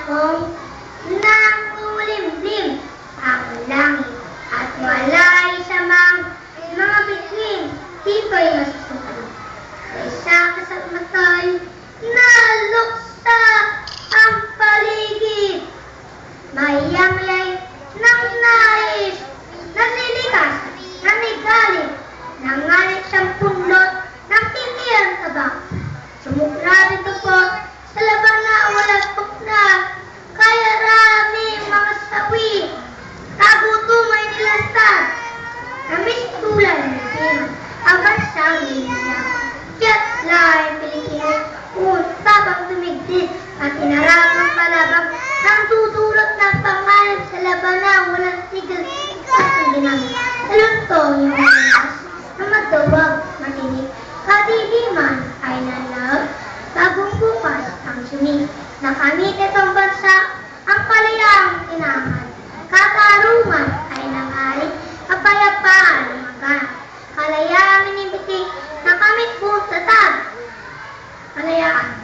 panahong nakulimlim ang langit at walay sa mga bituin, tiko'y masusukan. Kaysa kasa't matay, naluksa ang paligid. Mayanglay ng nais, naglilikas, nanigalit, nangalit siyang punlot, ng tiniyang tabak. Sumugrab ito po sa laban na walang pukla, kaya rami mga sawi, tagutumay nilastad, na mistulan ng sino, ang bansang niliyang. Kaya't lahat Pilipino, tabang tumigdid at inarap ng palabang ng tutulot ng pangalan sa labanan walang tigil at ang ginamit. Taluntong yung oras na matawag, matinig, kadidiman ay nanag, bagong bukas ang sumi. Nakamit itong bansa ang kalayaang tinamad. Katarungan ay nangalit, kapayapaan lumagan. Kalayaang inibiti, nakamit po tatag. Kalayaan.